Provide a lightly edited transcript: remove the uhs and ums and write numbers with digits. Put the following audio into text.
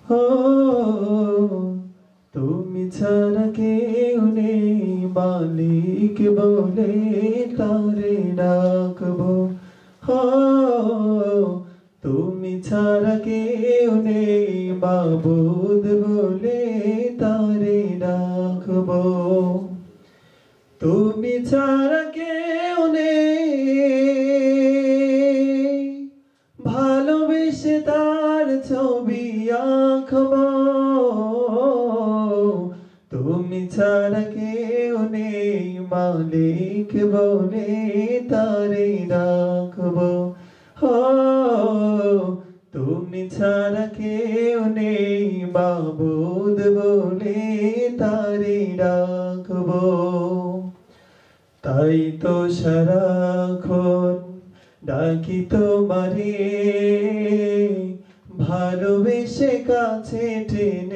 ও তুমি ছাড়া কেউ নেই, মালিক বলে তারে ডাকবো। ও তুমি ছাড়া কেউ নেই, মাবুদ বলে তারে ডাকবো। তুমি ছাড়া কেউ নেই, ভালোবেসে তার ছবি আঁকবো। তুমি ছাড়া কেউ নেই, মালিক বলে তারে ডাকবো। ও তুমি ছাড়া কেউ নেই, মাবুদ বলে তারে ডাকবো। তাই তো সারাক্ষণ ডাকি তোমারে, ভালোবেসে কাছে টেনে।